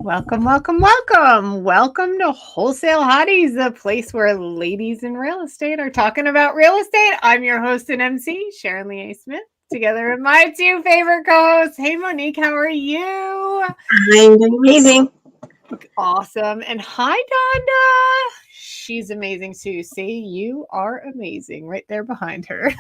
Welcome, welcome, welcome. Welcome to Wholesale Hotties, the place where ladies in real estate are talking about real estate. I'm your host and MC, Sharon Lee Smith, together with my two favorite co-hosts. Hey, Monique, how are you? I'm doing amazing. Awesome. And hi, Donda. She's amazing too. See, you are amazing right there behind her.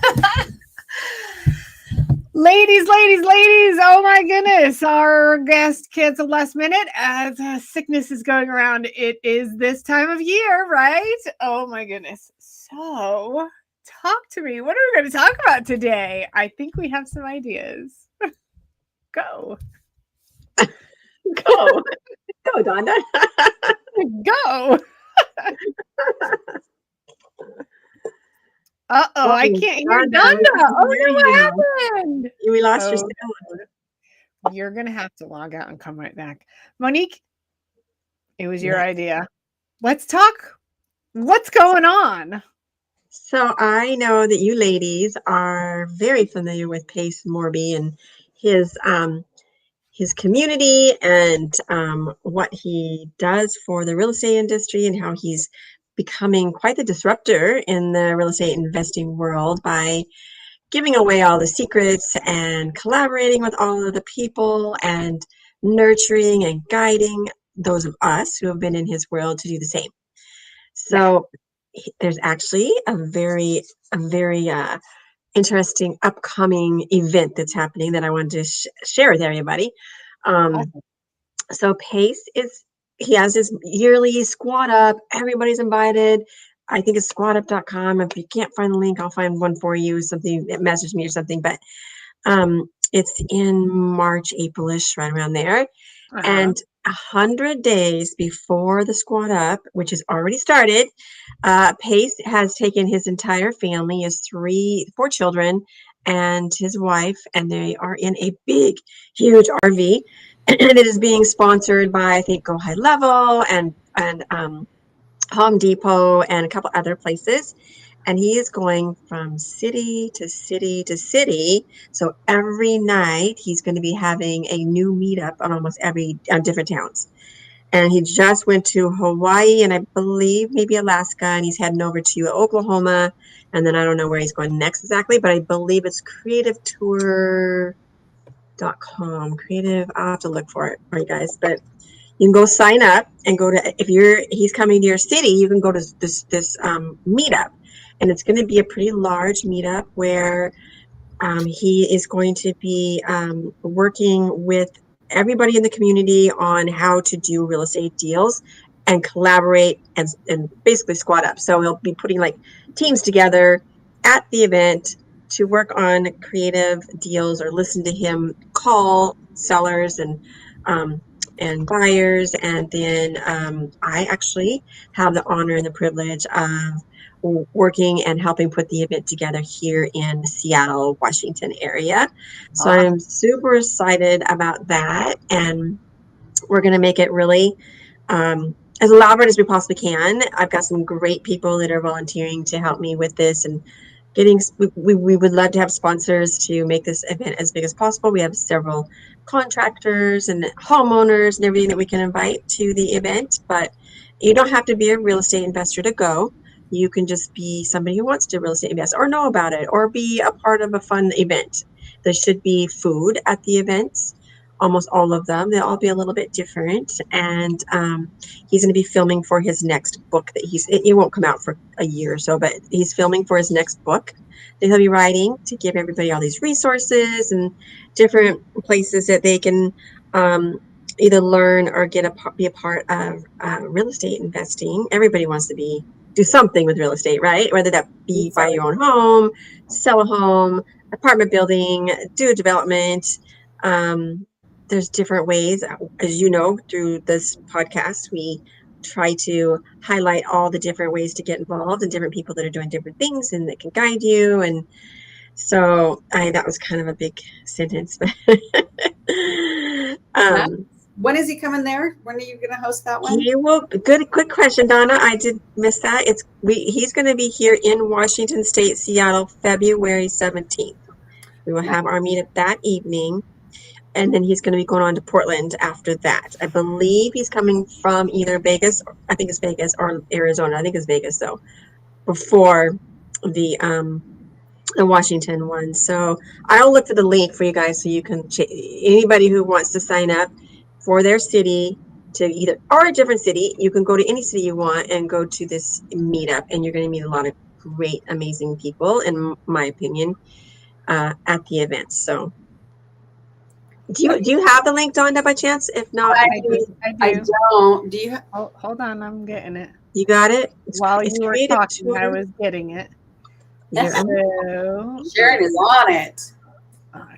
Ladies, oh my goodness, our guest canceled last minute as sickness is going around. It is this time of year, right? Oh my goodness. So, talk to me. What are we going to talk about today? I think we have some ideas. Go. Go. Go, Donna. Go. Uh-oh, I can't hear Donda. Oh no, what happened? We lost your sound. You're going to have to log out and come right back. Monique, it was your idea. Let's talk. What's going on? So I know that you ladies are very familiar with Pace Morby and his community and what he does for the real estate industry and how he's becoming quite the disruptor in the real estate investing world by giving away all the secrets and collaborating with all of the people and nurturing and guiding those of us who have been in his world to do the same. So there's actually a very interesting upcoming event that's happening that I wanted to share with everybody. So Pace he has his yearly squad up. Everybody's invited. I think it's squadup.com. If you can't find the link, I'll find one for you. Something, message me or something. But it's in March, April-ish, right around there. And 100 days before the squad up, which has already started, Pace has taken his entire family, his 4 children, and his wife, and they are in a big, huge RV. And it is being sponsored by, I think, Go High Level and Home Depot and a couple other places. And he is going from city to city to city. So every night he's going to be having a new meetup on almost every different towns. And he just went to Hawaii and I believe maybe Alaska, and he's heading over to Oklahoma. And then I don't know where he's going next exactly, but I believe it's creativetour.com. I'll have to look for it for you guys. But you can go sign up and go to, he's coming to your city, you can go to this meetup. And it's going to be a pretty large meetup where he is going to be working with everybody in the community on how to do real estate deals and collaborate and basically squad up. So he'll be putting like teams together at the event to work on creative deals or listen to him call sellers and buyers. And then I actually have the honor and the privilege of working and helping put the event together here in the Seattle, Washington area. So I'm super excited about that. And we're going to make it really as elaborate as we possibly can. I've got some great people that are volunteering to help me with this and we would love to have sponsors to make this event as big as possible. We have several contractors and homeowners and everything that we can invite to the event, but you don't have to be a real estate investor to go. You can just be somebody who wants to real estate invest or know about it or be a part of a fun event. There should be food at the events. Almost all of them. They'll all be a little bit different. And he's going to be filming for his next book that it won't come out for a year or so, but he's filming for his next book that he'll be writing to give everybody all these resources and different places that they can either learn or be a part of real estate investing. Everybody wants to do something with real estate, right? Whether that be buy your own home, sell a home, apartment building, do a development. There's different ways, as you know, through this podcast, we try to highlight all the different ways to get involved and different people that are doing different things and that can guide you. And so that was kind of a big sentence. When is he coming there? When are you going to host that one? Quick question, Donna. I did miss that. He's going to be here in Washington State, Seattle, February 17th. We will have our meetup that evening. and then he's going to be going on to Portland after that. I believe he's coming from either Vegas, I think it's Vegas, or Arizona. I think it's Vegas though, before the Washington one. So I'll look for the link for you guys so you can anybody who wants to sign up for their city to either or a different city, you can go to any city you want and go to this meetup, and you're going to meet a lot of great, amazing people, in my opinion, at the event. So do you have the link, Donda, by chance? If not, I I do. don't. Do you? Hold on, I'm getting it. you got it. While It's you were Creative talking, I Tour. was getting it. Yes. So Sharon is on it.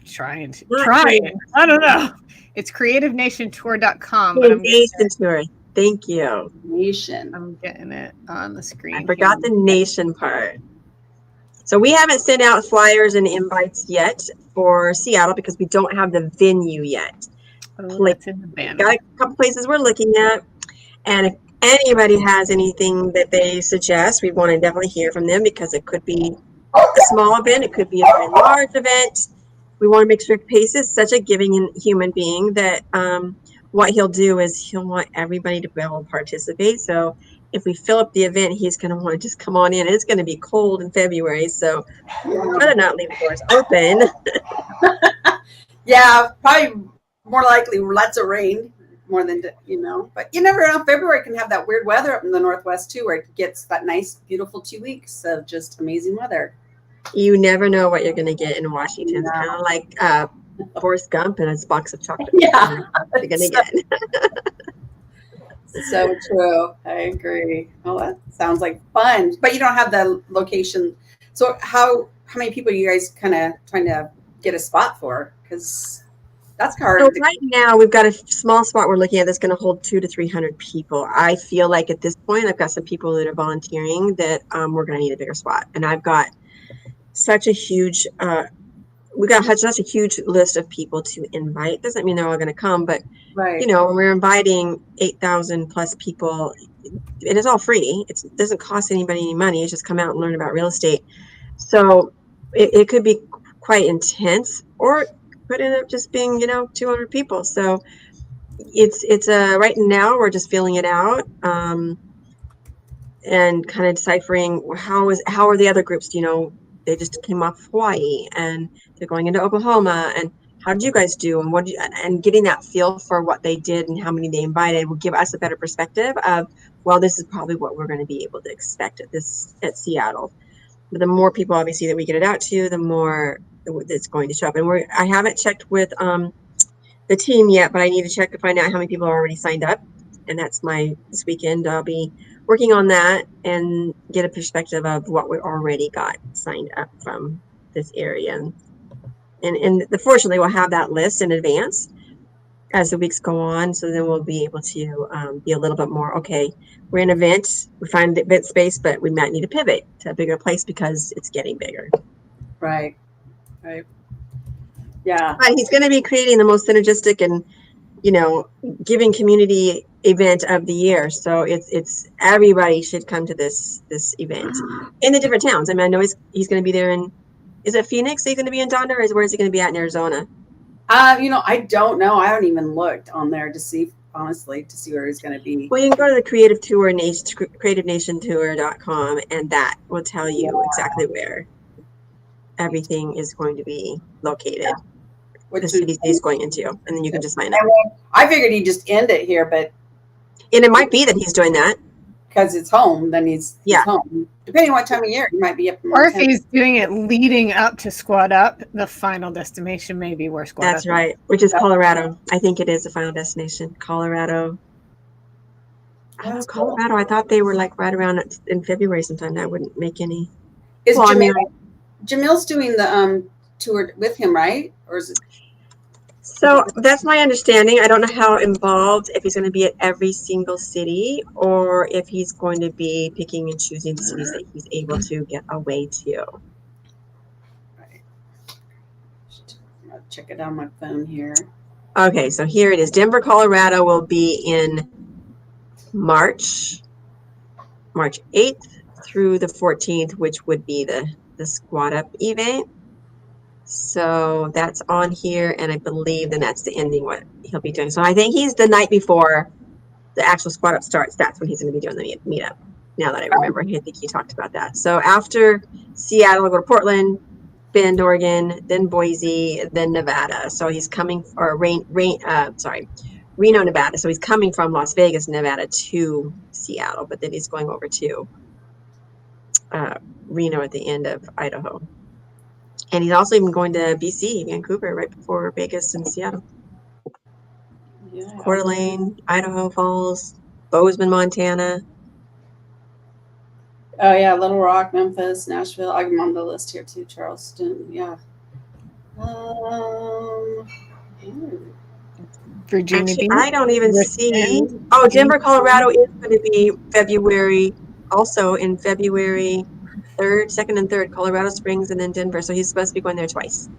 Trying. Not I don't know. It's creativenationtour.com, but Creative I'm getting Nation Tour. Thank you. Nation. I'm getting it on the screen. I forgot the nation part. So we haven't sent out flyers and invites yet for Seattle because we don't have the venue yet. Oh, that's in the banner. Got a couple places we're looking at, and if anybody has anything that they suggest, we want to definitely hear from them, because it could be a small event, it could be a very large event. We want to make sure Pace is such a giving human being that what he'll do is he'll want everybody to be able to participate. So if we fill up the event, he's going to want to just come on in. It's going to be cold in February, so better not leave the doors open. Yeah, probably more likely lots of rain more than, but you never know. February can have that weird weather up in the Northwest too, where it gets that nice, beautiful 2 weeks of just amazing weather. You never know what you're going to get in Washington. It's kind of like Forrest Gump and his box of chocolate. Yeah, you're going to get. So true. I agree. Oh, that sounds like fun. But you don't have the location. So how many people are you guys kind of trying to get a spot for? Because that's hard. So right now we've got a small spot we're looking at that's going to hold 200 to 300 people. I feel like at this point I've got some people that are volunteering that we're going to need a bigger spot, and I've got such a huge we got such a huge list of people to invite. Doesn't mean they're all going to come, but right. When we're inviting 8,000 plus people, it is all free. It doesn't cost anybody any money. It's just come out and learn about real estate. So it could be quite intense, or it could end up just being 200 people. So it's right now we're just feeling it out, and kind of deciphering how are the other groups. They just came off Hawaii and they're going into Oklahoma, and how did you guys do, and and getting that feel for what they did and how many they invited will give us a better perspective of, well, this is probably what we're going to be able to expect at Seattle. But the more people obviously that we get it out to, the more it's going to show up. And I haven't checked with the team yet, but I need to check to find out how many people are already signed up, and that's this weekend. I'll be working on that and get a perspective of what we already got signed up from this area. And fortunately, we'll have that list in advance as the weeks go on. So then we'll be able to be a little bit more, okay, we're in an event, we find the event space, but we might need to pivot to a bigger place because it's getting bigger. Right. Yeah. But he's going to be creating the most synergistic and giving community event of the year. So it's everybody should come to this event in the different towns. I mean, I know he's going to be there is it Phoenix he's going to be in, Donda, or where is he going to be at in Arizona? I don't know. I haven't even looked on there to see where he's going to be. Well, you can go to the Creative Tour, creativenationtour.com, and that will tell you exactly where everything is going to be located. The cities he's going into, and then you can just find out. I figured he'd just end it here, and it might be that he's doing that because it's home. Then he's home. Depending on what time of year, he might be up. Or if he's doing it leading up to Squad Up, the final destination may be where Squad Up. That's right, which is Colorado. I think it is the final destination, Colorado. Colorado. I thought they were like right around in February sometime. That wouldn't make any. Is Jamil's doing the tour with him, right? Or is it? So that's my understanding. I don't know how involved, if he's going to be at every single city or if he's going to be picking and choosing the cities that he's able to get away to. Right. I'll check it on my phone here. Okay, so here it is. Denver, Colorado will be in March 8th through the 14th, which would be the Squad Up event. So that's on here, and I believe then that's the ending what he'll be doing. So I think he's the night before the actual squad up starts. That's when he's going to be doing the meetup. Now that I remember, I think he talked about that. So after Seattle, we'll go to Portland, Bend, Oregon, then Boise, then Nevada. So he's coming, or Reno, Nevada. So he's coming from Las Vegas, Nevada to Seattle, but then he's going over to Reno at the end of Idaho. And he's also even going to BC, Vancouver, right before Vegas and Seattle. Yeah. Coeur d'Alene, Idaho Falls, Bozeman, Montana. Oh yeah, Little Rock, Memphis, Nashville. I'm on the list here too. Charleston. Yeah. Virginia Actually, Beach. I don't even see. Richmond, Oh, Denver, Colorado is going to be February, also in February 3rd, 2nd, and 3rd, Colorado Springs, and then Denver. So he's supposed to be going there twice.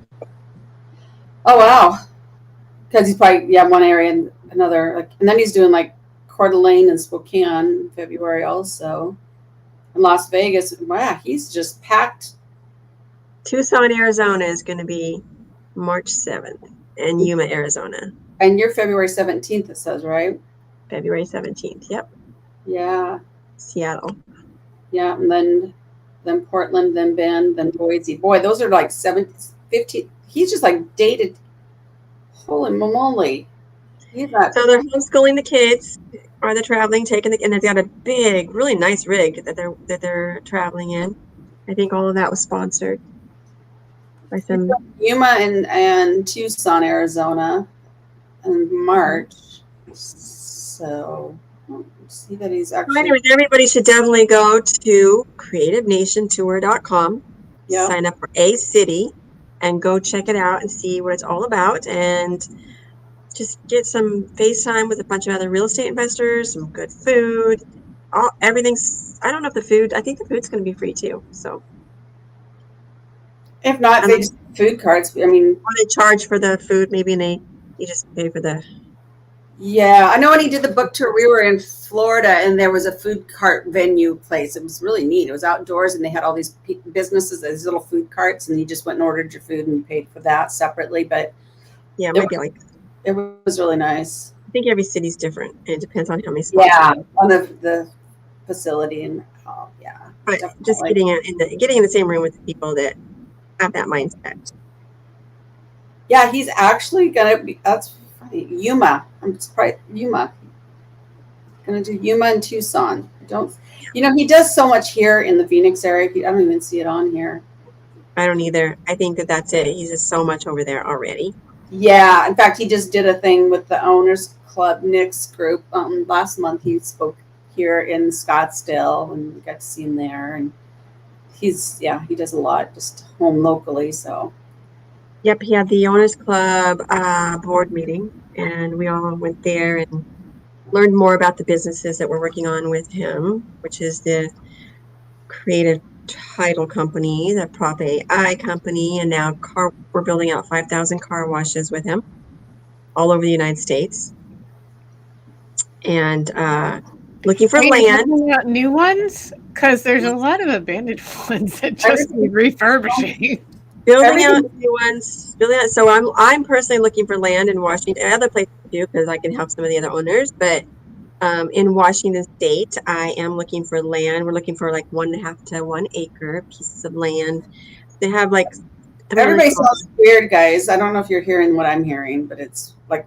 Oh wow. Because he's probably one area and another and then he's doing like Coeur d'Alene and Spokane in February also. In Las Vegas. Wow, he's just packed. Tucson, Arizona is going to be March 7th, and Yuma, Arizona. And you're February 17th, it says, right? February 17th. Yep. Yeah. Seattle. Yeah, and then Portland, then Bend, then Boise. Boy, those are like 15. He's just like dated. Holy moly. He's not. So they're homeschooling the kids, or they're traveling, and they've got a big, really nice rig that they're traveling in. I think all of that was sponsored by some Yuma and Tucson, Arizona, in March. So see that he's actually. Anyways, everybody should definitely go to creativenationtour.com, sign up for a city, and go check it out and see what it's all about, and just get some FaceTime with a bunch of other real estate investors, some good food, everything's. I don't know if the food. I think the food's going to be free too. So if not, they just food carts. I mean, or they charge for the food, maybe, and you just pay for the. Yeah, I know when he did the book tour, we were in Florida and there was a food cart venue place. It was really neat. It was outdoors and they had all these businesses, these little food carts, and you just went and ordered your food and you paid for that separately. But yeah, it was really nice. I think every city's different. It depends on how many spots. Yeah, on the facility and but just getting in the same room with the people that have that mindset. Yeah, he's actually gonna be. That's funny. Yuma. I'm surprised. Yuma. Gonna do Yuma and Tucson. He does so much here in the Phoenix area. I don't even see it on here. I don't either. I think that's it. He's just so much over there already. Yeah. In fact, he just did a thing with the Owners Club Nick's group. Last month he spoke here in Scottsdale, and we got to see him there. And he does a lot just home locally. So. Yep, he had the Owners Club board meeting, and we all went there and learned more about the businesses that we're working on with him, which is the creative title company, the prop AI company, and now we're building out 5,000 car washes with him all over the United States. And looking for land. Out new ones? Because there's a lot of abandoned ones that just need refurbishing. Building out new ones. So I'm personally looking for land in Washington. Other places too, because I can help some of the other owners. But in Washington State, I am looking for land. We're looking for like 1.5 to 1 acre pieces of land. They have like. Everybody sounds weird, guys. I don't know if you're hearing what I'm hearing, but it's like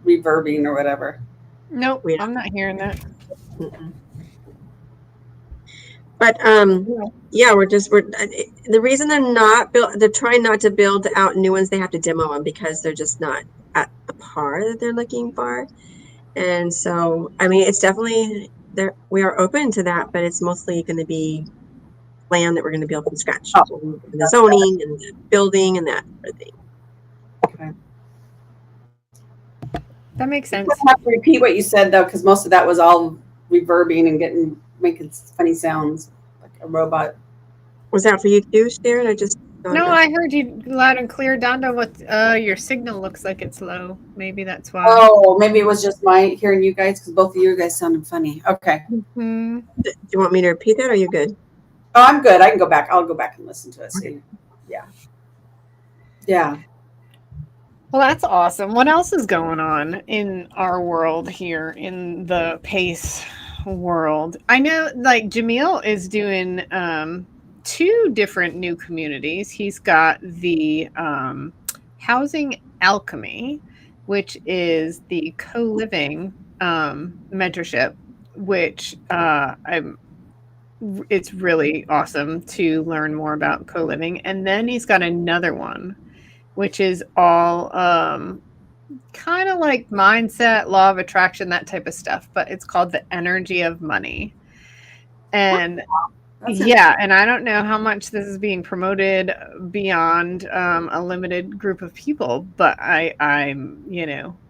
reverbing or whatever. Nope, I'm not hearing that. Mm-mm. But we're the reason they're trying not to build out new ones. They have to demo them because they're just not at the par that they're looking for. And so, I mean, it's definitely there. We are open to that, but it's mostly going to be land that we're going to build from scratch, the zoning and the building and that sort of thing. Okay. That makes sense. You have to repeat what you said though, because most of that was all reverbing and making funny sounds like a robot. Was that for you too, Sharon? I heard you loud and clear, Donda. What your signal looks like it's low. Maybe that's why. Oh, maybe it was just my hearing you guys, because both of you guys sounded funny. Okay. Mm-hmm. Do you want me to repeat that, or are you good? Oh, I'm good. I can go back. I'll go back and listen to it. See. Yeah. Yeah. Well, that's awesome. What else is going on in our world here in the PACE world? I know like Jamil is doing two different new communities. He's got the Housing Alchemy, which is the co-living mentorship, which it's really awesome to learn more about co-living. And then he's got another one, which is all kind of like mindset, law of attraction, that type of stuff, but it's called the energy of money. And yeah, and I don't know how much this is being promoted beyond a limited group of people, but I'm,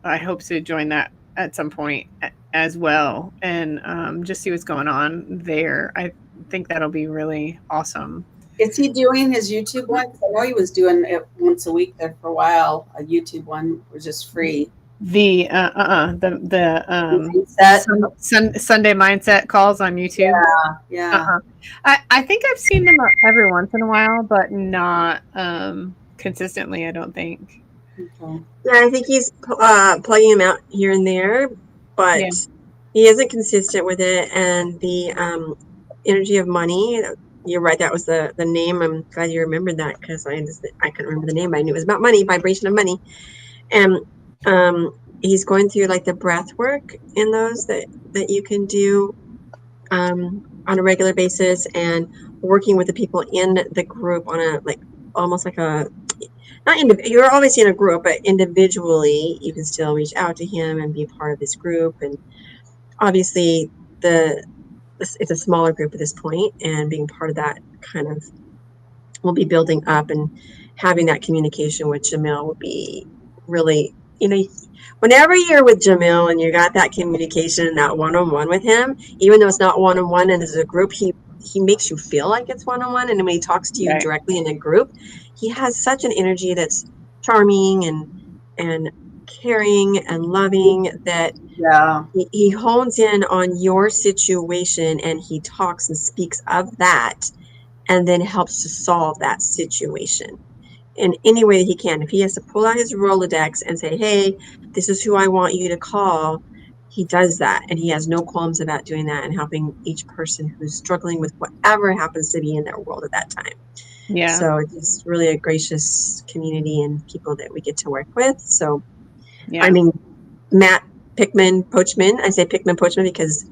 I hope to join that at some point as well, and just see what's going on there. I think that'll be really awesome. Is he doing his YouTube one? Because I know he was doing it once a week there for a while. A YouTube one was just free. The Sunday mindset calls on YouTube. Yeah. I think I've seen them every once in a while, but not consistently, I don't think. Okay. Yeah, I think he's plugging them out here and there, but he isn't consistent with it. And the energy of money, you're right, that was the name. I'm glad you remembered that, because I couldn't remember the name, but I knew it was about money, vibration of money. And he's going through like the breath work in those that you can do on a regular basis, and working with the people in the group on a almost like a you're obviously in a group, but individually you can still reach out to him and be part of this group. And obviously it's a smaller group at this point, and being part of that kind of will be building up, and having that communication with Jamil will be really, whenever you're with Jamil and you got that communication, that one-on-one with him, even though it's not one-on-one and it's a group, he makes you feel like it's one-on-one. And when he talks to you directly in a group, he has such an energy that's charming and caring and loving, that he hones in on your situation, and he talks and speaks of that, and then helps to solve that situation in any way that he can. If he has to pull out his Rolodex and say, hey, this is who I want you to call, he does that. And he has no qualms about doing that and helping each person who's struggling with whatever happens to be in their world at that time. Yeah. So it's really a gracious community and people that we get to work with. So, I mean, Matt Poachman, I say Pickman Poachman because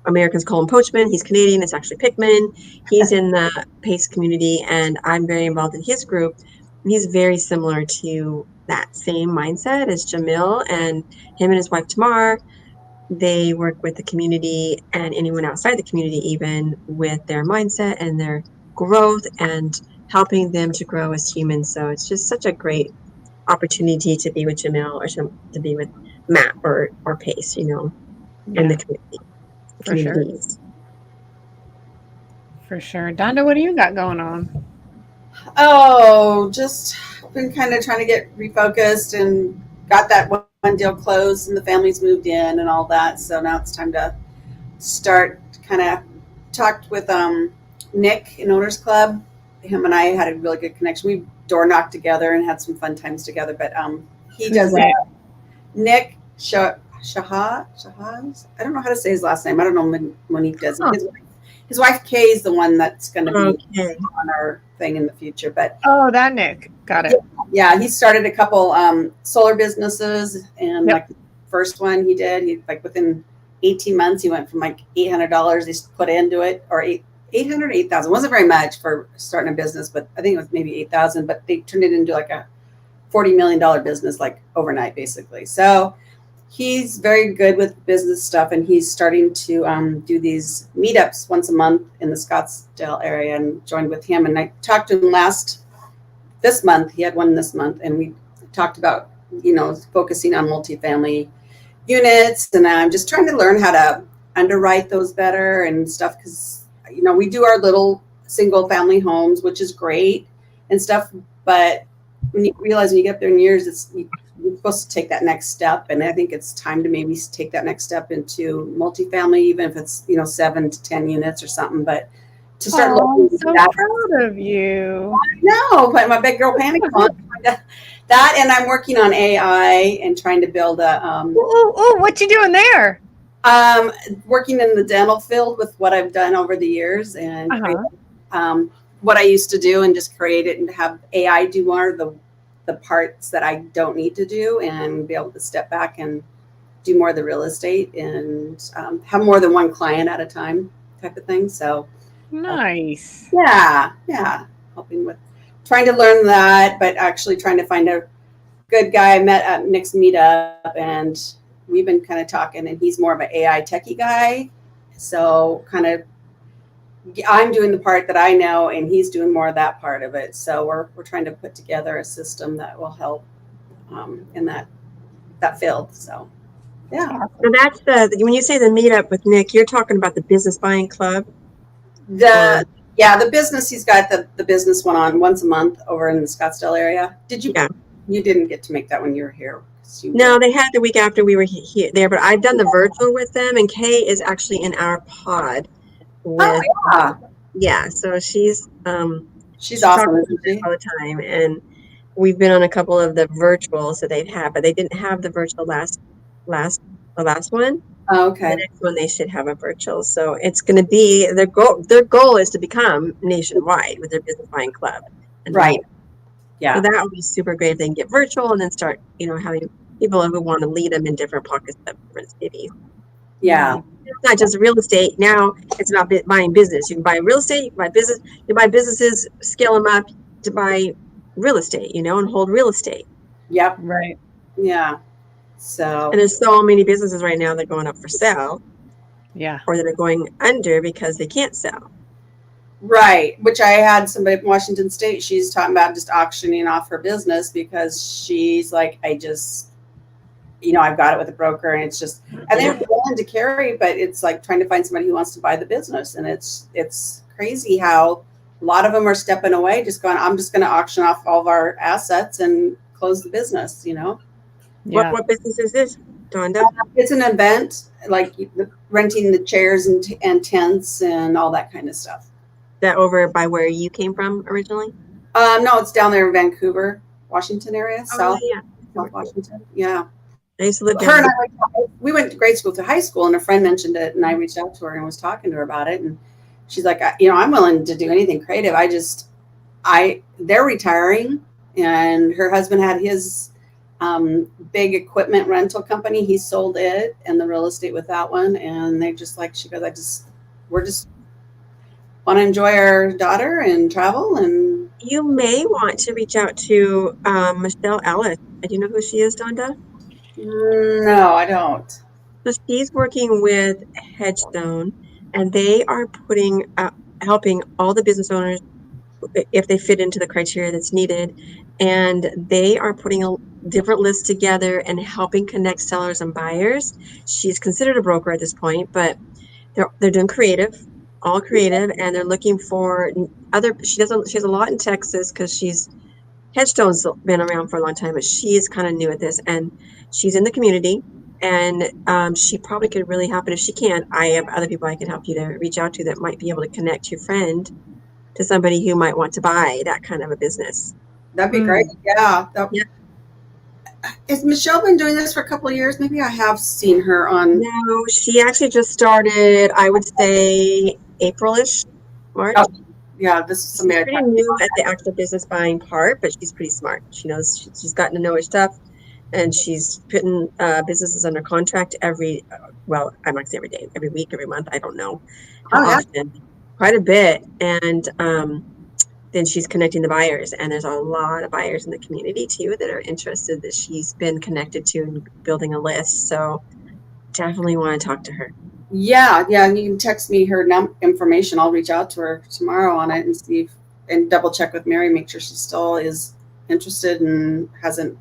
Americans call him Poachman. He's Canadian. It's actually Pickman. He's in the PACE community, and I'm very involved in his group. He's very similar to that same mindset as Jamil, and him and his wife Tamar, they work with the community and anyone outside the community, even with their mindset and their growth and helping them to grow as humans. So it's just such a great opportunity to be with Jamil or to be with Matt or PACE, in the community. Communities. For sure. Donda, what do you got going on? Oh, just been kind of trying to get refocused, and got that one deal closed, and the family's moved in and all that. So now it's time to start. Kind of talked with Nick in Owners Club. Him and I had a really good connection. We door knocked together and had some fun times together. But he does Nick Shahaz. I don't know how to say his last name. I don't know when he does it. His wife Kay is the one that's going to be on our thing in the future. But that Nick, got it. Yeah, he started a couple solar businesses, and like the first one he did, within 18 months he went from like $800 he put into it, or 8,000. Wasn't very much for starting a business, but I think it was maybe 8,000. But they turned it into like a $40 million business, like overnight, basically. So he's very good with business stuff, and he's starting to do these meetups once a month in the Scottsdale area, and joined with him. And I talked to him this month. He had one this month, and we talked about, focusing on multifamily units. And I'm just trying to learn how to underwrite those better and stuff, because, we do our little single family homes, which is great and stuff. But when you realize when you get up there in years, you're supposed to take that next step. And I think it's time to maybe take that next step into multifamily, even if it's, 7 to 10 units or something, but to start Oh, I'm looking so at that. proud of you. No, but my big girl panic on that, and I'm working on AI and trying to build a Oh, what you doing there? um, working in the dental field with what I've done over the years and create, what I used to do and just create it and have AI do more of the parts that I don't need to do and be able to step back and do more of the real estate and have more than one client at a time type of thing. So Nice. yeah, helping with trying to learn that, but actually trying to find a good guy. I met at Nick's meetup and we've been kind of talking, and he's more of an AI techie guy. So kind of I'm doing the part that I know and he's doing more of that part of it. So we're trying to put together a system that will help in that field. So yeah. So that's when you say the meetup with Nick, you're talking about the business buying club, or The business, he's got the business one on once a month over in the Scottsdale area. Did you? yeah. You didn't get to make that when you were here. No, they had the week after we were here there, but I've done the virtual with them, and Kay is actually in our pod with yeah. so she's She's she talks awesome, about isn't it she? all the time, and we've been on a couple of the virtuals that they've had, but they didn't have the virtual last the last one. Oh, The okay. next one they should have a virtual. So it's going to be their goal is to become nationwide with their business buying club. And Right. So Yeah. that would be super great if they can get virtual and then start, having people who want to lead them in different pockets of different cities. Yeah. It's not just real estate. Now it's about buying business. You can buy real estate, you can buy business, you buy businesses, scale them up to buy real estate, and hold real estate. Yep. Right. Yeah. So. And there's so many businesses right now that are going up for sale. Yeah. Or that are going under because they can't sell. Right. Which I had somebody from Washington State. She's talking about just auctioning off her business because she's like, I've got it with a broker and it's just, and they're willing to carry, but it's like trying to find somebody who wants to buy the business. And it's crazy how a lot of them are stepping away, just going, I'm just going to auction off all of our assets and close the business, Yeah. What business is this, Donda? It's an event, like renting the chairs and tents and all that kind of stuff. That over by where you came from originally? No, it's down there in Vancouver, Washington area, South Washington. Yeah. I used to live Her there. and we went to grade school to high school, and a friend mentioned it, and I reached out to her and was talking to her about it, and she's like, I'm willing to do anything creative. They're retiring, and her husband had his big equipment rental company. He sold it and the real estate with that one, and they just like, she goes, we're just want to enjoy our daughter and travel. And you may want to reach out to Michelle Ellis. Do you know who she is, Donda? No, I don't. So she's working with Hedgestone, and they are helping all the business owners if they fit into the criteria that's needed, and they are putting a different lists together and helping connect sellers and buyers. She's considered a broker at this point, but they're doing all creative, and they're looking for she has a lot in Texas because Headstone's been around for a long time, but she is kind of new at this, and she's in the community, and she probably could really help. And if she can't, I have other people I can help you to reach out to that might be able to connect your friend to somebody who might want to buy that kind of a business. That'd be great. Yeah. Has Michelle been doing this for a couple of years? Maybe I have seen her on. No, she actually just started, I would say, April-ish, March. Oh, yeah, this is somebody She's pretty new at the actual business buying part, but she's pretty smart. She knows she's gotten to know her stuff, and she's putting businesses under contract I'm not gonna say every day, every week, every month. I don't know how often, quite a bit, and then she's connecting the buyers, and there's a lot of buyers in the community too that are interested that she's been connected to and building a list. So definitely want to talk to her. Yeah, and you can text me her information. I'll reach out to her tomorrow on it and see and double check with Mary, make sure she still is interested and hasn't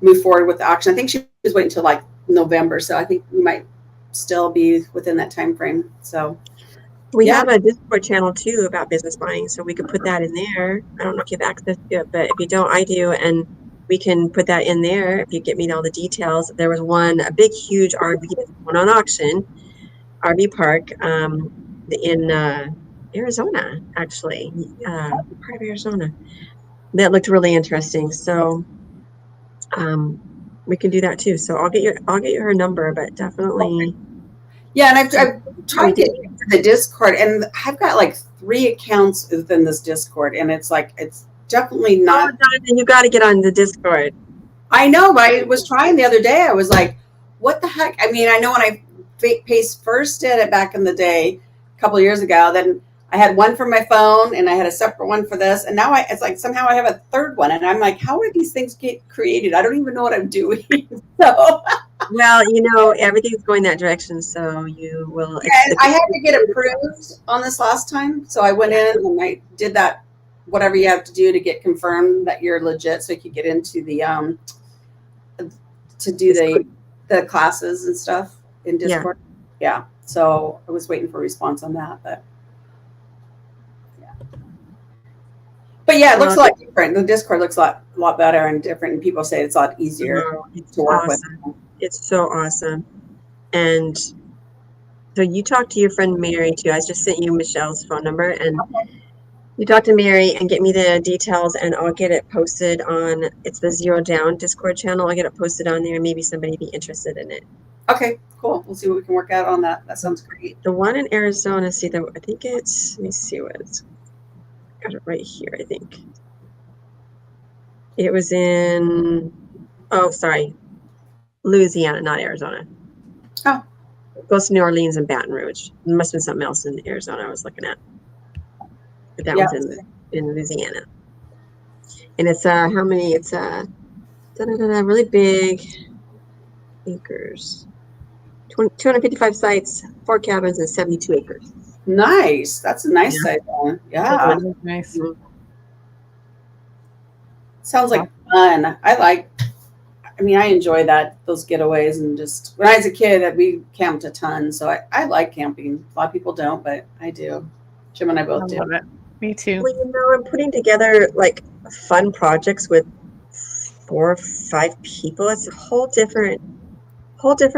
moved forward with the auction. I think she was waiting until like November, so I think we might still be within that time frame. So we have a Discord channel too about business buying, so we could put that in there. I don't know if you have access to it, but if you don't, I do, and we can put that in there if you get me all the details. There was a big, huge RV that's going on auction, RV park, in Arizona, actually, part of Arizona. That looked really interesting. So we can do that too. So I'll get you her number, but definitely. Yeah, and I've We tried did. getting into the Discord, and I've got like 3 accounts within this Discord, and it's like it's definitely Oh, not. Donovan, you got to get on the Discord. I know, but I was trying the other day. I was like, what the heck? I mean, I know when I first did it back in the day, a couple of years ago, then I had one for my phone and I had a separate one for this. And now it's like somehow I have a third one. And I'm like, how did these things get created? I don't even know what I'm doing. So, Well, you know, everything's going that direction, so you will. yeah, I had to get approved on this last time. So I went in and I did that, whatever you have to do to get confirmed that you're legit so you could get into the, to do the classes and stuff in Discord. Yeah. So I was waiting for a response on that, but yeah, it looks a lot different. The Discord looks a lot better and different, and people say it's a lot easier to work with. It's so awesome. And so you talk to your friend Mary too. I just sent you Michelle's phone number, and you talk to Mary and get me the details, and I'll get it posted on. It's the Zero Down Discord channel. I'll get it posted on there. Maybe somebody be interested in it. Okay, cool. We'll see what we can work out on that. That sounds great. The one in Arizona, I think it's. Let me see what it's. Got it right here. I think it was in. Oh, sorry, Louisiana, not Arizona. Oh. It goes to New Orleans and Baton Rouge. There must have been something else in Arizona I was looking at. But that was in Louisiana. And it's how many? It's really big acres. 255 sites, 4 cabins, and 72 acres. Nice. That's a nice size one. Yeah. Nice. Mhm. Sounds like fun. I mean, I enjoy those getaways, and just when I was a kid, we camped a ton. So I like camping. A lot of people don't, but I do. Jim and I both do. Love it. Me too. Well, you know, I'm putting together like fun projects with 4 or 5 people. It's a whole different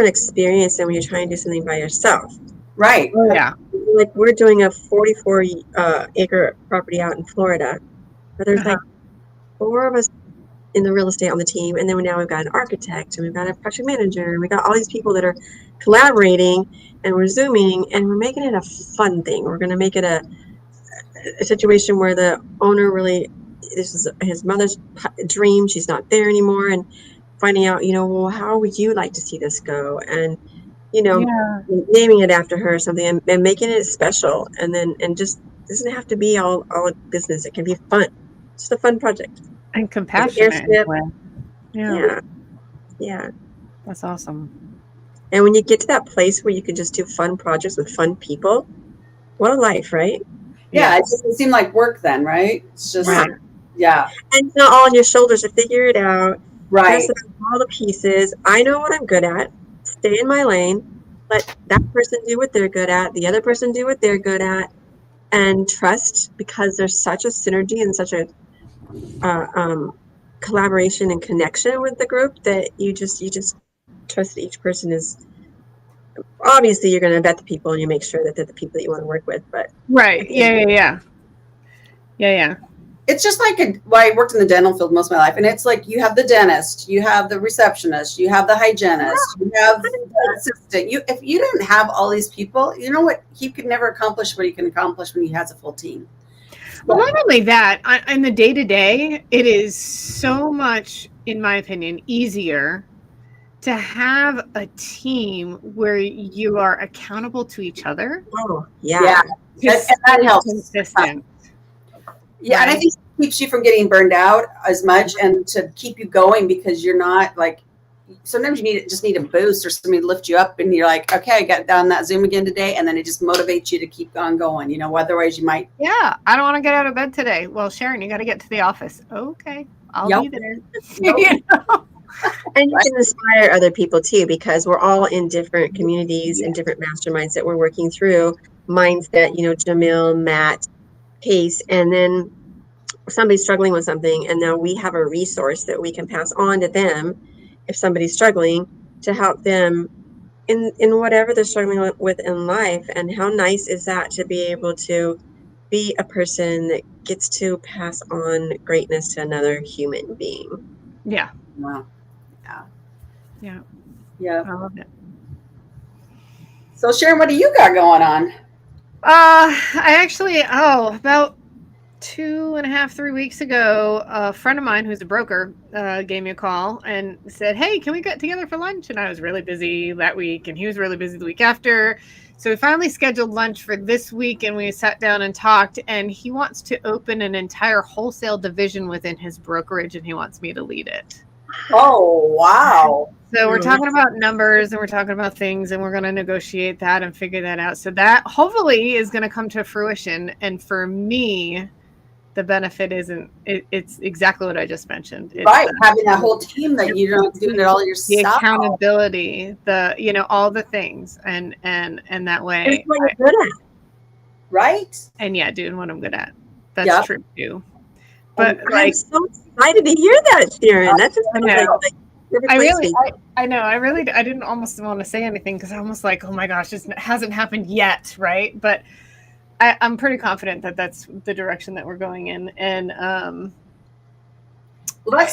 experience than when you're trying to do something by yourself. Right. Oh, yeah. Like we're doing a 44 acre property out in Florida, but there's like 4 of us in the real estate on the team, and then now we've got an architect and we've got a project manager and we got all these people that are collaborating, and we're zooming and we're making it a fun thing. We're going to make it a situation where the owner really, this is his mother's dream, she's not there anymore, and finding out, you know, well, how would you like to see this go, and you know, naming it after her or something, and making it special, and just doesn't have to be all business. It can be fun, just a fun project and compassionate. Yeah, That's awesome. And when you get to that place where you can just do fun projects with fun people, what a life, right? Yeah, it doesn't seem like work then, right? It's just yeah. And it's not all on your shoulders to figure it out. Right. All the pieces. I know what I'm good at. Stay in my lane. Let that person do what they're good at. The other person do what they're good at. And trust, because there's such a synergy and such a collaboration and connection with the group, that you just trust that each person is. Obviously, you're going to vet the people and you make sure that they're the people that you want to work with. But right, yeah. It's just like I worked in the dental field most of my life, and it's like you have the dentist, you have the receptionist, you have the hygienist, you have the assistant. If you didn't have all these people, you know what? He could never accomplish what he can accomplish when he has a full team. Well, not only that, in the day-to-day, it is so much, in my opinion, easier to have a team where you are accountable to each other. Oh, yeah. And that helps. Consistent. Yeah, and I think it keeps you from getting burned out as much, and to keep you going, because you're not like, sometimes you just need a boost or somebody to lift you up, and you're like, okay, I got down that Zoom again today, and then it just motivates you to keep on going. You know, otherwise you might. Yeah, I don't want to get out of bed today. Well, Sharon, you got to get to the office. Okay, I'll be there. You know? And you can inspire other people too, because we're all in different communities and different masterminds that we're working through. Mindset, you know, Jamil, Matt, Pace, and then somebody's struggling with something, and now we have a resource that we can pass on to them if somebody's struggling, to help them in whatever they're struggling with in life. And how nice is that, to be able to be a person that gets to pass on greatness to another human being. Yeah. Wow. Yeah. Yeah. Yeah. I love it. So Sharon, what do you got going on? I actually, about 2.5, 3 weeks ago, a friend of mine who's a broker gave me a call and said, "Hey, can we get together for lunch?" And I was really busy that week, and he was really busy the week after. So we finally scheduled lunch for this week, and we sat down and talked. And he wants to open an entire wholesale division within his brokerage, and he wants me to lead it. Oh, wow. So we're talking about numbers, and we're talking about things, and we're going to negotiate that and figure that out. So that hopefully is going to come to fruition. And for me, the benefit isn't it's exactly what I just mentioned. It's Right. Having that whole team that you're not doing it all the yourself. accountability, all the things, and that way. It's what you're good at. Right. And yeah, doing what I'm good at. That's true too. But I'm so excited to hear that, Sharon. That's just I know. I didn't almost want to say anything because I almost like, oh my gosh, it hasn't happened yet, right? But I'm pretty confident that that's the direction that we're going in, and well, that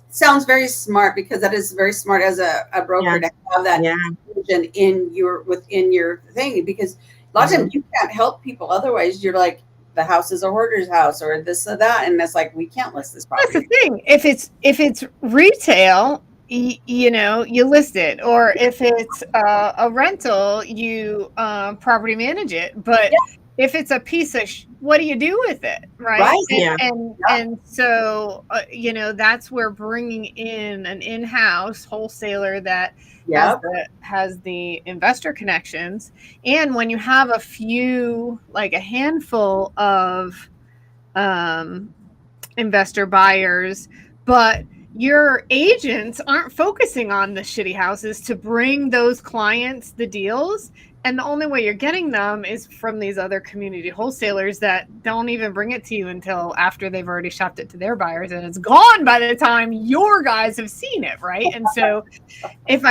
sounds very smart, because that is very smart as a broker to have that vision within your thing, because a lot of times you can't help people. Otherwise, you're like, the house is a hoarder's house or this or that, and it's like, we can't list this property. That's the thing. If it's retail, you list it, or if it's a rental, you property manage it. But if it's a piece of what do you do with it, right? And so that's where bringing in an in-house wholesaler that has the investor connections, and when you have a handful of investor buyers, but your agents aren't focusing on the shitty houses to bring those clients the deals. And the only way you're getting them is from these other community wholesalers that don't even bring it to you until after they've already shopped it to their buyers, and it's gone by the time your guys have seen it, right? And so if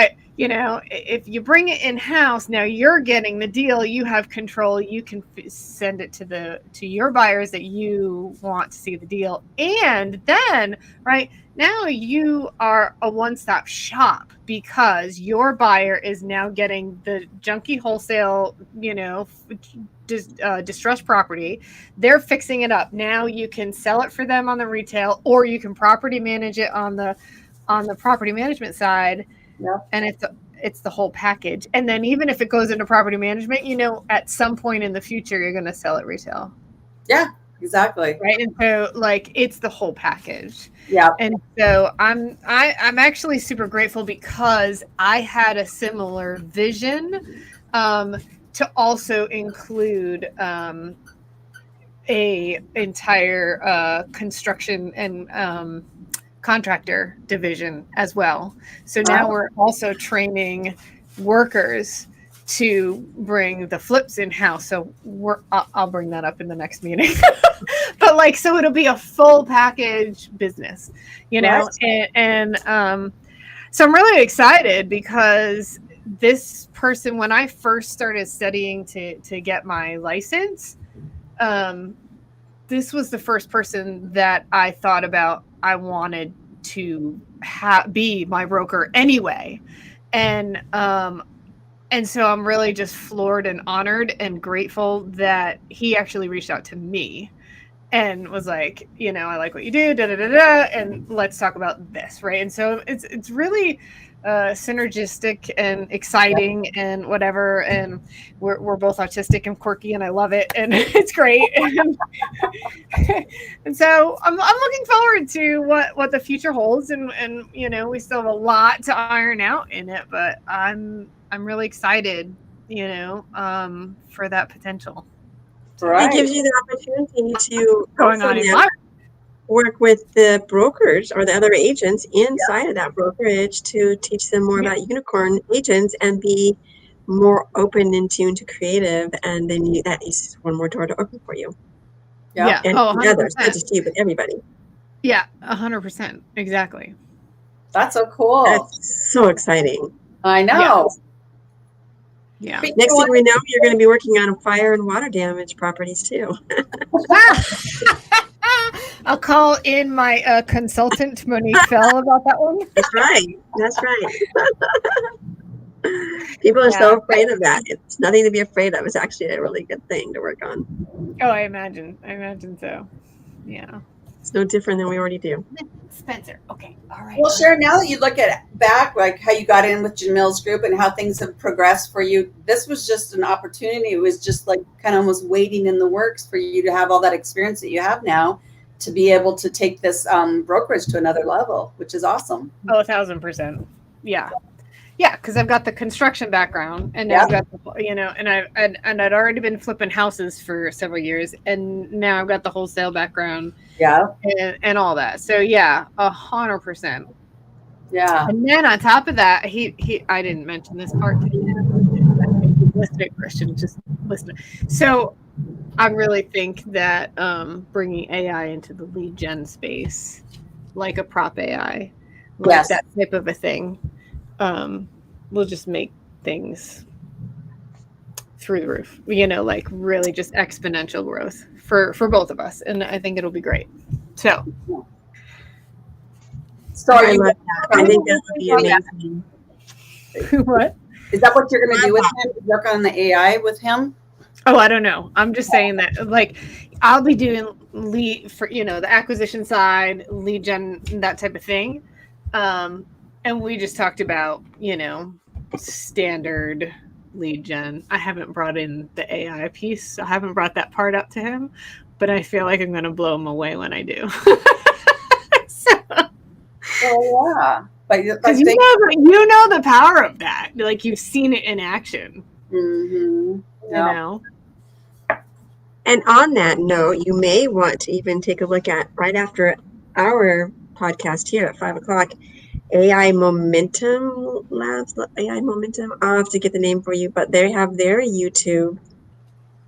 you bring it in-house, now you're getting the deal, you have control, you can send it to your buyers that you want to see the deal. And then, right, now you are a one-stop shop, because your buyer is now getting the junky wholesale, distressed property. They're fixing it up. Now you can sell it for them on the retail, or you can property manage it on the property management side. And it's the whole package. And then even if it goes into property management, at some point in the future, you're going to sell it retail. Yeah, exactly. Right. And so it's the whole package. Yeah. And so I'm actually super grateful, because I had a similar vision to also include a entire construction and contractor division as well. So now we're also training workers to bring the flips in-house. So I'll bring that up in the next meeting. But so it'll be a full package business, and so I'm really excited, because this person, when I first started studying to get my license, this was the first person that I thought about I wanted to be my broker anyway. And so I'm really just floored and honored and grateful that he actually reached out to me and was like, I like what you do, and let's talk about this, right? And so it's really synergistic and exciting and whatever, and we're both autistic and quirky, and I love it, and it's great. And so I'm looking forward to what the future holds, and we still have a lot to iron out in it, but I'm really excited, for that potential. It gives you the opportunity to work with the brokers or the other agents inside of that brokerage to teach them more about unicorn agents and be more open and tuned to creative. And then that is one more door to open for you. Yeah. And others, not just you, but everybody. Yeah, 100%. Exactly. That's so cool. That's so exciting. I know. Yeah. Next thing we know, you're going to be working on fire and water damage properties too. I'll call in my consultant, Monique Fell, about that one. That's right. That's right. People are so afraid of that. It's nothing to be afraid of. It's actually a really good thing to work on. Oh, I imagine so. Yeah. It's no different than we already do. Spencer. Okay. All right. Well, Sharon, now that you look at back, like how you got in with Jamil's group and how things have progressed for you, this was just an opportunity. It was just like kind of almost waiting in the works for you to have all that experience that you have now to be able to take this brokerage to another level, which is awesome. Oh, 1,000%. Yeah. Yeah, because I've got the construction background, and now I've got and I'd already been flipping houses for several years, and now I've got the wholesale background, and all that. So yeah, 100%. Yeah. And then on top of that, he I didn't mention this part to him. Listen, Christian, just listen. So I really think that bringing AI into the lead gen space, like a prop AI, like that type of a thing, will just make things through the roof, like really just exponential growth for both of us. And I think it'll be great. So I love that. I think that would be amazing. What? Is that what you're going to do with him? Work on the AI with him? Oh, I don't know. I'm just saying that, like, I'll be doing lead for, the acquisition side, lead gen, that type of thing. And we just talked about, standard lead gen. I haven't brought in the AI piece. So I haven't brought that part up to him, but I feel like I'm going to blow him away when I do. Oh, yeah. Because you know the power of that. Like, you've seen it in action. Mm-hmm. And on that note, you may want to even take a look at, right after our podcast here at 5:00, AI Momentum Labs. AI Momentum. I'll have to get the name for you, but they have their YouTube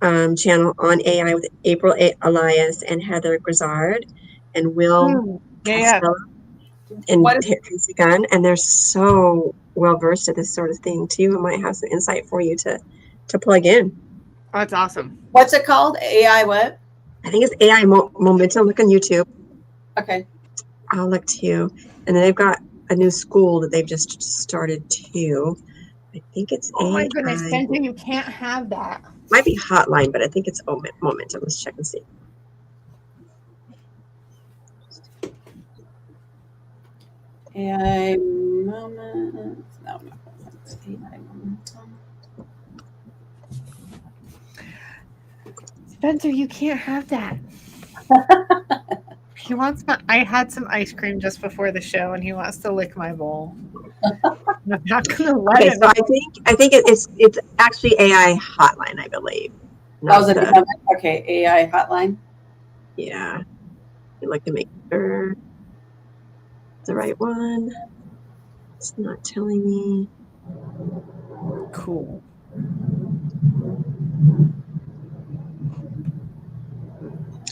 channel on AI with April Elias and Heather Grizzard and Will Costello and Tracy Gunn, and they're so well versed at this sort of thing too. It might have some insight for you to plug in. Oh, that's awesome. What's it called? AI what? I think it's AI Momentum. Look on YouTube. Okay. I'll look too. And then they've got a new school that they've just started too. I think it's AI. My goodness, Spencer, you can't have that. Might be Hotline, but I think it's Momentum. Let's check and see. AI Moment. No, it's AI Momentum. Spencer, you can't have that. He wants I had some ice cream just before the show, and he wants to lick my bowl. I'm not gonna let him. So I think it's actually AI Hotline, I believe. Okay, AI Hotline. Yeah, I'd like to make sure it's the right one. It's not telling me. Cool.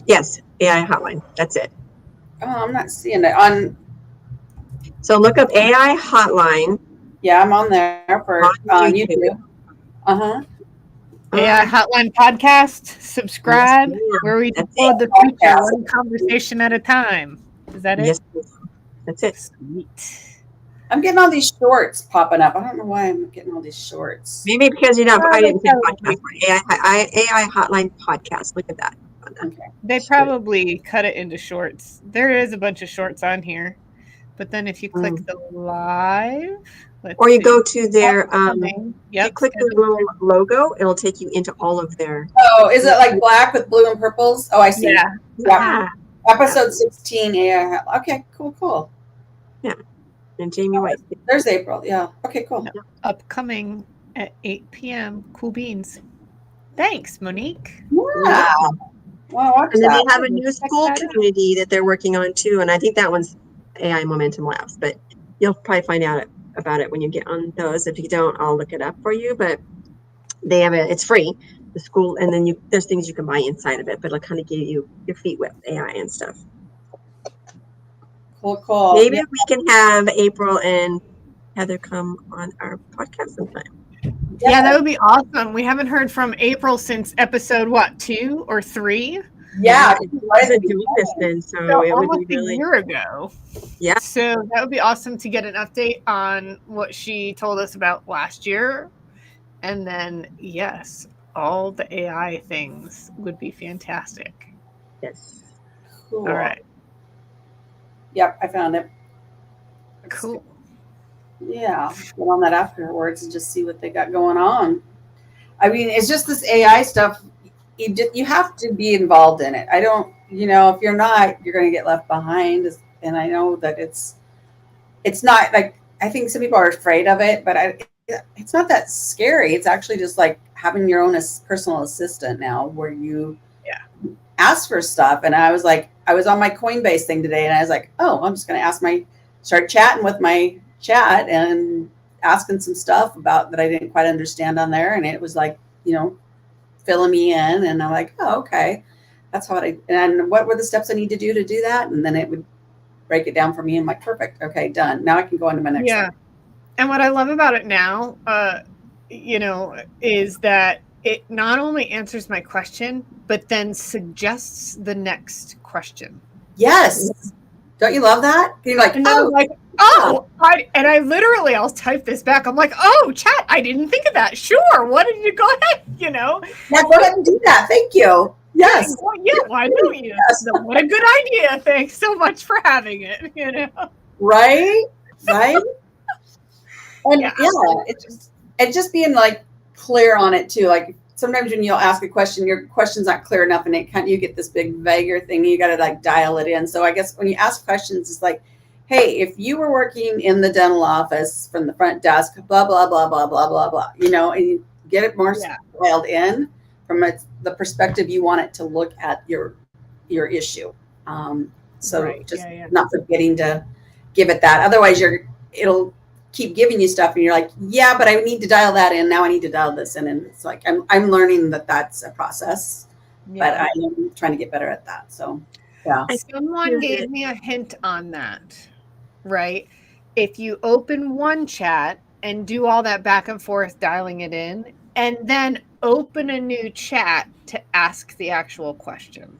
Yes, AI Hotline. That's it. Oh, I'm not seeing it on. So look up AI Hotline. Yeah, I'm on there for YouTube. AI Hotline podcast. Subscribe, where we upload the future one conversation at a time. Is that it? Yes, that's it. Sweet. I'm getting all these shorts popping up. I don't know why I'm getting all these shorts. Maybe because I didn't say podcast. AI Hotline podcast. Look at that. Okay. They probably cut it into shorts. There is a bunch of shorts on here, but then if you click the live, or you go to their you click the little logo, it'll take you into all of their. Oh, is it like black with blue and purples? Oh, I see. Yeah. Episode 16 AI. Okay, cool. Yeah. And Jamie White. There's April. Yeah. Okay, cool. Upcoming at 8 p.m. Cool beans. Thanks, Monique. Yeah. Well, and then they have a new school community that they're working on too, and I think that one's AI Momentum Labs. But you'll probably find out about it when you get on those. If you don't, I'll look it up for you. But they have it's free, the school, and then there's things you can buy inside of it. But it'll kind of give you your feet wet with AI and stuff. Cool. Maybe we can have April and Heather come on our podcast sometime. Yeah, that would be awesome. We haven't heard from April since episode, what, 2 or 3? Yeah, It wasn't doing this then, So so it would almost be a really, year ago. yeah. So that would be awesome to get an update on what she told us about last year. And then, yes, all the AI things would be fantastic. Yes. cool. All right. Yep, I found it. Cool. Yeah, get on that afterwards and just see what they got going on. I mean, it's just this AI stuff. You have to be involved in it. I don't, if you're not, you're going to get left behind. And I know that it's not like, I think some people are afraid of it, but it's not that scary. It's actually just like having your own personal assistant now, where you ask for stuff. And I was on my Coinbase thing today, and I was like, oh, I'm just going to start chatting with my chat and asking some stuff about that I didn't quite understand on there. And it was like, filling me in. And I'm like, oh, okay. That's and what were the steps I need to do that? And then it would break it down for me. I'm like, perfect. Okay, done. Now I can go on to my next one. And what I love about it now, is that it not only answers my question, but then suggests the next question. Yes. Don't you love that? You're like, and then I'm like, oh, I'll type this back. I'm like, oh, chat, I didn't think of that. Sure. What did you go ahead? Yeah, go ahead and do that. Thank you. Yes. Well, yeah, why don't you? Yes. What a good idea. Thanks so much for having it. Right? And it's just being like clear on it too. Like sometimes when you'll ask a question, your question's not clear enough, and you get this big vaguer thing. You got to like dial it in. So I guess when you ask questions, it's like, hey, if you were working in the dental office from the front desk, blah blah blah blah blah blah blah, and you get it more dialed in from the perspective you want it to look at your issue. Not forgetting to give it that. Otherwise, it'll keep giving you stuff, and you're like, yeah, but I need to dial that in. Now I need to dial this in, and it's like I'm learning that that's a process, but I am trying to get better at that. So, yeah. Someone gave me a hint on that. Right? If you open one chat and do all that back and forth dialing it in, and then open a new chat to ask the actual question.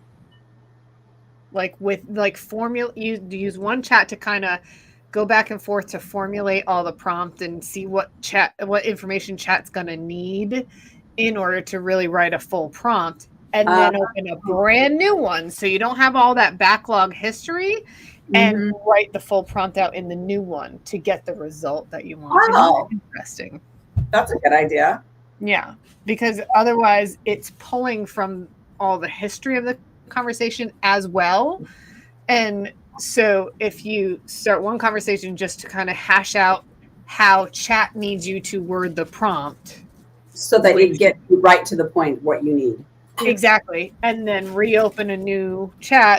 Like you use one chat to kind of go back and forth to formulate all the prompt and see what information chat's going to need in order to really write a full prompt, and then open a brand new one. So you don't have all that backlog history, and write the full prompt out in the new one to get the result that you want. Wow. Interesting. That's a good idea. Yeah, because otherwise it's pulling from all the history of the conversation as well. And so if you start one conversation just to kind of hash out how chat needs you to word the prompt, so that you get right to the point what you need. Exactly. And then reopen a new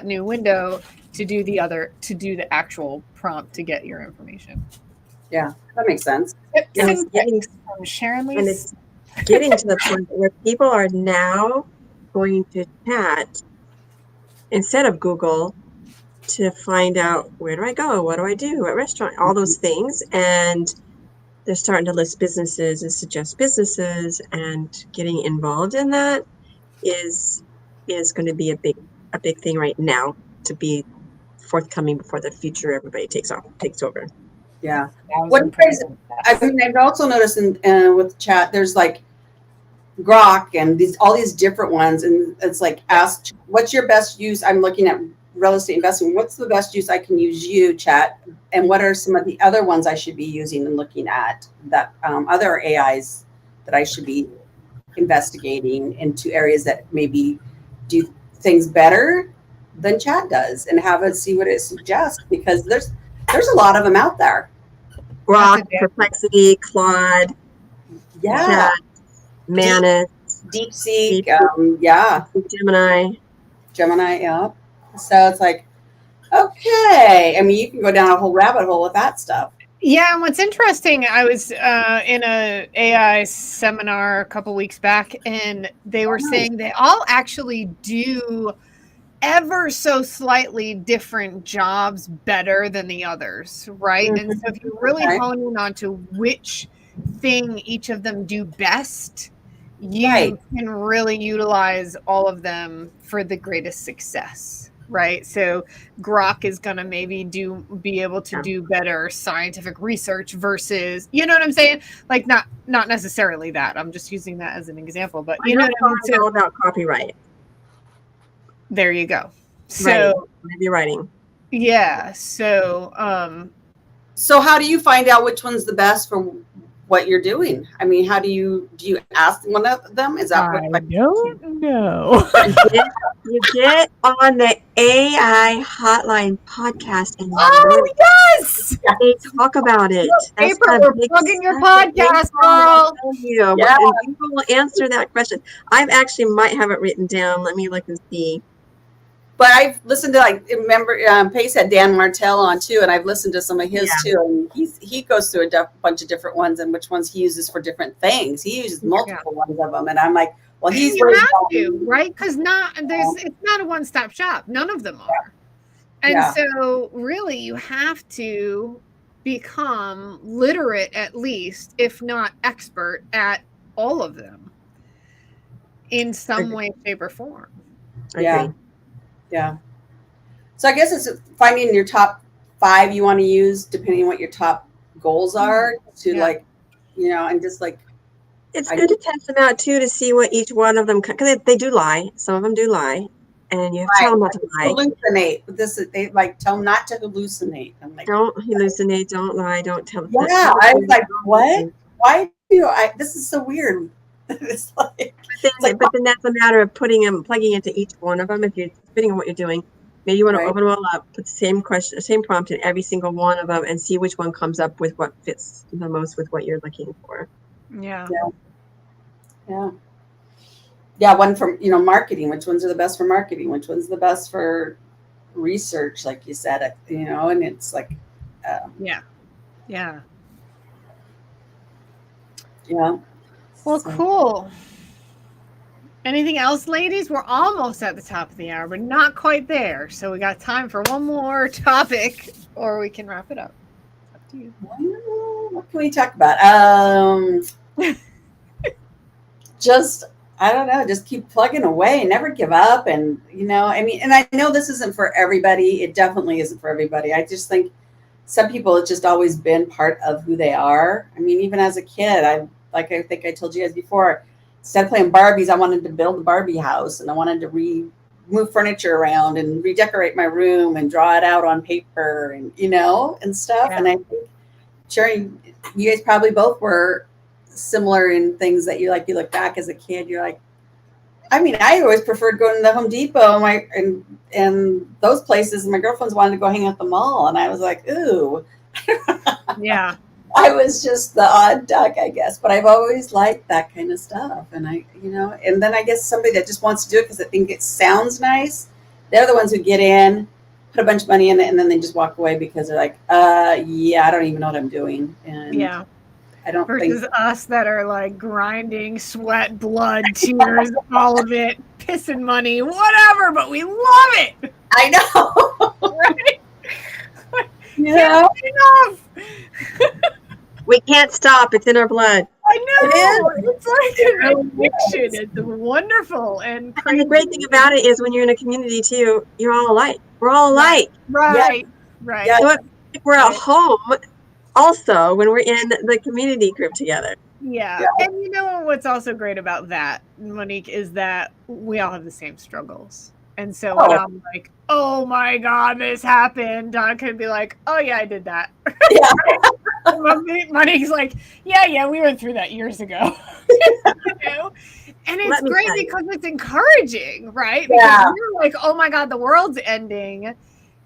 window to do the actual prompt to get your information. Yeah, that makes sense. It's getting to the point where people are now going to chat instead of Google to find out, where do I go? What do I do? What restaurant? All those things. And they're starting to list businesses and suggest businesses, and getting involved in that is going to be a big thing right now to be forthcoming before the future everybody takes over. Yeah. What I've also noticed with chat, there's like Grok and all these different ones, and it's like, ask what's your best use. I'm looking at real estate investment. What's the best use I can use you, chat? And what are some of the other ones I should be using and looking at that other AIs that I should be investigating into areas that maybe do things better than chat does, and have it see what it suggests, because there's a lot of them out there. Grok, Perplexity, Claude, Chat, Manus, DeepSeek, Gemini, yeah. So it's like, okay. I mean, you can go down a whole rabbit hole with that stuff. Yeah, and what's interesting, I was in a AI seminar a couple weeks back, and they were saying they all actually do ever so slightly different jobs better than the others, right? And so if you really hone in onto which thing each of them do best, you Right. can really utilize all of them for the greatest success. Right. So Grok is going to maybe be able to do better scientific research versus, you know what I'm saying? Like not necessarily that. I'm just using that as an example, but you know what I mean? It's all about copyright. There you go. So Right. Maybe writing. yeah. So how do you find out which one's the best for what you're doing? I mean, how do you ask one of them? Is that what I don't know. You get on the AI Hotline podcast and yes, they talk about it. That's April, the we're big plugging your stuff that podcast, April will Carl. tell you. Yeah. And April will answer that question. I actually might have it written down. Let me look and see. But I've listened to, like, remember, Pace had Dan Martell on too, and I've listened to some of his too. And he goes through a bunch of different ones and which ones he uses for different things. He uses multiple ones of them, and I'm like, well, he's you have to, right? Because it's not a one-stop shop. None of them are. And so really you have to become literate, at least, if not expert, at all of them in some way, shape, or form. Yeah. So I guess it's finding your top 5 you want to use, depending on what your top goals are, to like, and just like. It's good to test them out too, to see what each one of them, because they do lie. Some of them do lie, and you have to tell them not to lie. Hallucinate. They like tell them not to hallucinate. I'm like, don't hallucinate, don't lie, don't tell. Yeah, I was like, what? Why do I? This is so weird. It's like, but then that's a matter of plugging into each one of them. If you're depending on what you're doing, maybe you want to open them all up, put the same question, the same prompt in every single one of them, and see which one comes up with what fits the most with what you're looking for. Yeah. One from marketing. Which ones are the best for marketing? Which one's the best for research? Like you said, and it's like, yeah. Well, cool. Anything else, ladies? We're almost at the top of the hour, but not quite there. So we got time for one more topic, or we can wrap it up. It's up to you. What can we talk about? Just, I don't know, just keep plugging away, never give up. And, I mean, and I know this isn't for everybody. It definitely isn't for everybody. I just think some people, it's just always been part of who they are. I mean, even as a kid, I think I told you guys before, instead of playing Barbies, I wanted to build a Barbie house, and I wanted to move furniture around and redecorate my room and draw it out on paper and, and stuff. Yeah. And I think, Sherry, you guys probably both were similar in things that you look back as a kid, you're like, I mean, I always preferred going to the Home Depot and those places. And my girlfriends wanted to go hang out at the mall. And I was like, ooh. Yeah. I was just the odd duck, I guess. But I've always liked that kind of stuff. And and then I guess somebody that just wants to do it because I think it sounds nice, they're the ones who get in, put a bunch of money in it, and then they just walk away because they're like, I don't even know what I'm doing. And I don't versus us that are like grinding, sweat, blood, tears, all of it, pissing money, whatever, but we love it. I know. Right? Yeah. Enough. We can't stop. It's in our blood. I know. It's like an addiction. It's wonderful. And the great thing about it is when you're in a community too, you're all alike. We're all alike. Right. Yeah. So we're at home. Also, when we're in the community group together. Yeah. And you know what's also great about that, Monique, is that we all have the same struggles. And so when I'm like, oh my God, this happened, Don could be like, oh yeah, I did that. Yeah. Monique's like, yeah, we went through that years ago. And it's great because it's encouraging, right? Because you're like, oh my God, the world's ending.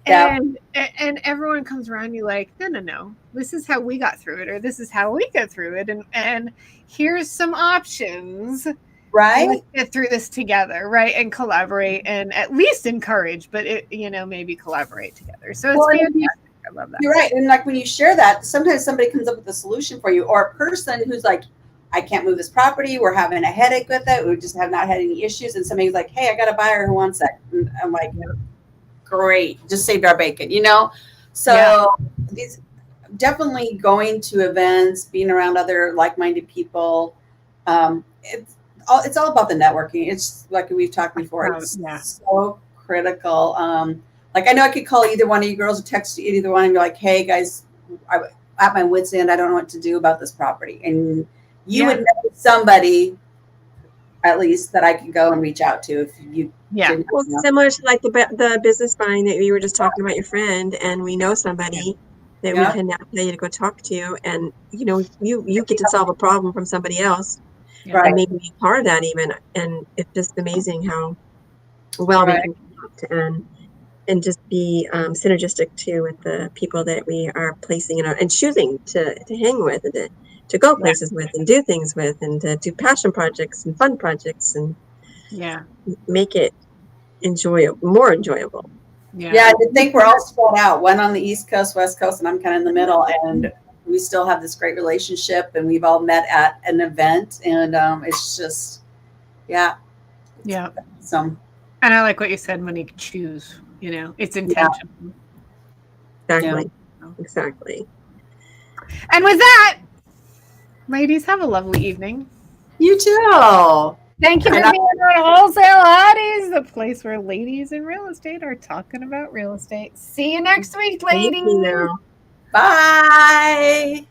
And everyone comes around you like, no, this is how we got through it, or this is how we get through it, and here's some options, right? Let's get through this together, right? And collaborate, and at least encourage, but maybe collaborate together. So it's fantastic. I love that. You're right, and like when you share that, sometimes somebody comes up with a solution for you, or a person who's like, I can't move this property. We're having a headache with it. We just have not had any issues, and somebody's like, hey, I got a buyer who wants it. And I'm like, great, just saved our bacon, So these definitely going to events, being around other like-minded people. It's all about the networking. It's like we've talked before. It's so critical. Like I know I could call either one of you girls or text either one and be like, "Hey guys, I'm at my wit's end. I don't know what to do about this property," and you would know somebody at least that I can go and reach out to if you. Yeah. Well, similar to like the business buying that you were just talking about your friend, and we know somebody that we can now tell you to go talk to, and you get to solve a problem from somebody else, and maybe be part of that even, and it's just amazing how well we can connect and just be synergistic too with the people that we are placing in our and choosing to hang with and to go places with and do things with and to do passion projects and fun projects and make it more enjoyable. Yeah, I think we're all spread out. One on the East Coast, West Coast, and I'm kind of in the middle. And we still have this great relationship, and we've all met at an event, and it's just, So, and I like what you said when you choose. It's intentional. Exactly. And with that, ladies, have a lovely evening. You too. Thank you for being on Wholesale Hotties, the place where ladies in real estate are talking about real estate. See you next week, ladies. Bye.